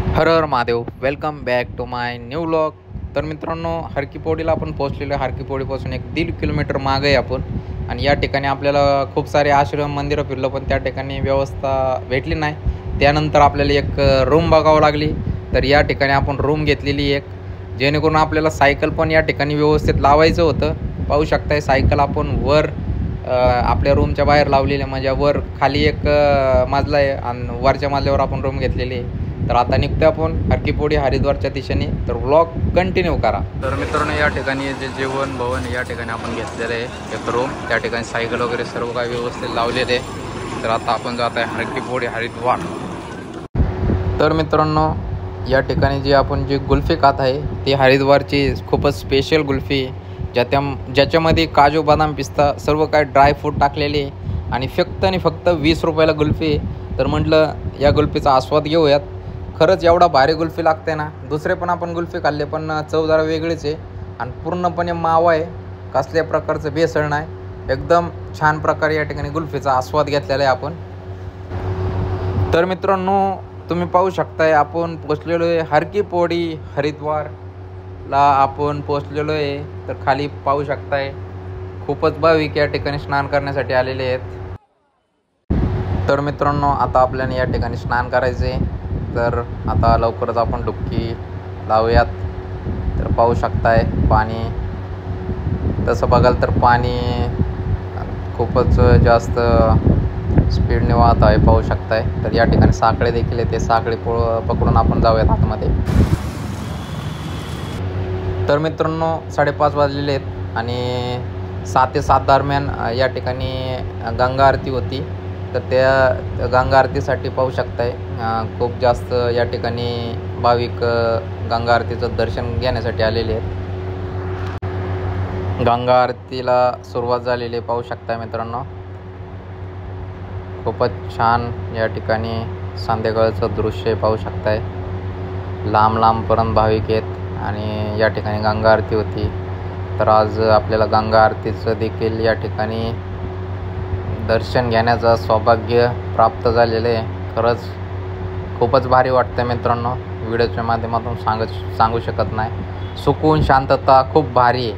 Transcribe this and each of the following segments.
Her Har Mahadev. Welcome back to my new vlog. तर मित्रांनो, हरकीपोडीला आपण पोहोचलेलो आहे. हरकीपोडीपासून एक 1.5 किलोमीटर मागे आहे आपण. आणि या ठिकाणी आपल्याला खूप सारे आश्रम मंदिरं फिरलं, पण त्या ठिकाणी व्यवस्था भेटली नाही. त्यानंतर आपल्याला एक रूम बघावं लागली. तर या ठिकाणी आपण रूम घेतलेली एक, जेणेकरून आपल्याला सायकल पण या ठिकाणी व्यवस्थित लावायचं होतं. पाहू शकताय सायकल आपण वर आपल्या रूमच्या बाहेर लावलेली आहे. म्हणजे वर खाली एक मजला आहे आणि वरच्या मजल्यावर आपण रूम घेतलेली आहे. तर आता निघतो आपण हरकीपोडी हरिद्वारच्या दिशेने. तर व्लॉग कंटिन्यू करा. तर मित्रांनो, या ठिकाणी जे जेवण भवन या ठिकाणी आपण घेतलेलं आहे एक रूम. त्या ठिकाणी सायकल वगैरे सर्व काही व्यवस्थित लावलेले आहे. तर आता आपण जात आहे हरकीपोडी हरिद्वार. तर मित्रांनो, या ठिकाणी जी आपण जी कुल्फी खात आहे ती हरिद्वारची खूपच स्पेशल कुल्फी, ज्याच्यामध्ये काजू बदाम पिस्ता सर्व काही ड्रायफ्रूट टाकलेले आणि फक्त 20 रुपयाला कुल्फी. तर म्हटलं या कुल्फीचा आस्वाद घेऊयात. खरंच एवढा भारी कुल्फी लागते ना. दुसरे पण आपण कुल्फी खाल्ले, पण चव जरा वेगळीच आहे आणि पूर्णपणे मावा आहे. कसल्या प्रकारचं भेसळ नाही. एकदम छान प्रकारे या ठिकाणी कुल्फीचा आस्वाद घेतलेला आहे आपण. तर मित्रांनो, तुम्ही पाहू शकताय आपण पोचलेलो आहे हरकीपोडी हरिद्वारला आपण पोचलेलो आहे. तर खाली पाहू शकताय खूपच भाविक या ठिकाणी स्नान करण्यासाठी आलेले आहेत. तर मित्रांनो, आता आपल्याला या ठिकाणी स्नान करायचे. तर आता लवकरच आपण डुबकी लावूयात. तर पाहू शकताय पाणी, तसं बघाल तर पाणी खूपच जास्त स्पीडने वाहत आहे, पाहू शकताय. तर या ठिकाणी साखळे देखील आहे, ते साखळे पकडून आपण जाऊयात आतमध्ये. तर मित्रांनो, 5:30 वाजलेले आहेत आणि 6 ते 7 दरम्यान या ठिकाणी गंगा आरती होती. तर त्या गंगा आरतीसाठी पाहू शकताय खूप जास्त या ठिकाणी भाविक गंगा आरतीचं दर्शन घेण्यासाठी आलेले आहेत. गंगा आरतीला सुरुवात झालेली आहे, पाहू शकताय मित्रांनो. खूपच छान या ठिकाणी संध्याकाळचं दृश्य पाहू शकताय. लांबपर्यंत भाविक आहेत आणि या ठिकाणी गंगा आरती होती. तर आज आपल्याला गंगा आरतीचं देखील या ठिकाणी दर्शन घेण्याचं सौभाग्य प्राप्त झालेलं आहे. खरंच खूपच भारी वाटतं मित्रांनो. व्हिडिओच्या माध्यमातून सांगू शकत नाही. सुकून शांतता खूप भारी आहे.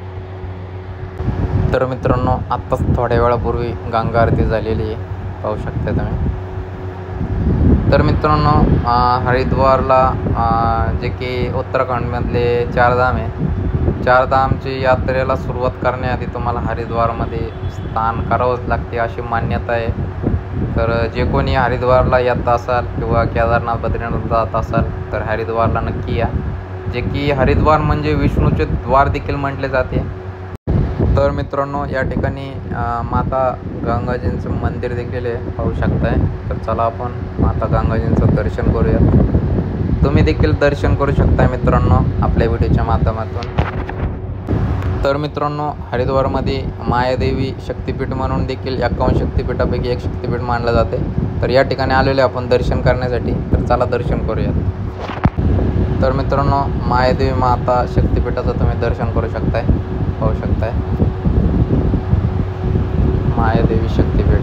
तर मित्रांनो, आत्ताच थोड्या वेळापूर्वी गंगा आरती झालेली आहे, पाहू शकता तुम्ही. तर मित्रांनो, हरिद्वारला जे की उत्तराखंडमधले 4 धाम आहे, 4 धामची यात्रेला सुरुवात करण्याआधी तुम्हाला हरिद्वारमध्ये स्नान करावंच लागते अशी मान्यता आहे. तर जे कोणी हरिद्वारला येत असाल किंवा केदारनाथ बद्रीनाथ जात असाल तर हरिद्वारला नक्की या. जे की हरिद्वार म्हणजे विष्णूचे द्वार देखील म्हटले जाते. तर मित्रांनो, या ठिकाणी माता गंगाजींचं मंदिर देखील आहे, पाहू शकताय. तर चला आपण माता गंगाजींचं दर्शन करूयात. तुम्ही देखील दर्शन करू शकताय मित्रांनो आपल्या व्हिडिओच्या माध्यमातून. तर मित्रांनो, हरिद्वारमध्ये मायादेवी शक्तिपीठ म्हणून देखील 51 शक्तिपीठापैकी एक शक्तिपीठ मानलं जाते. तर या ठिकाणी आलेले आपण दर्शन करण्यासाठी. तर चला दर्शन करूयात. तर मित्रांनो, मायादेवी माता शक्तिपीठाचं तुम्ही दर्शन करू शकताय, पाहू शकताय. मायादेवी शक्तिपीठ.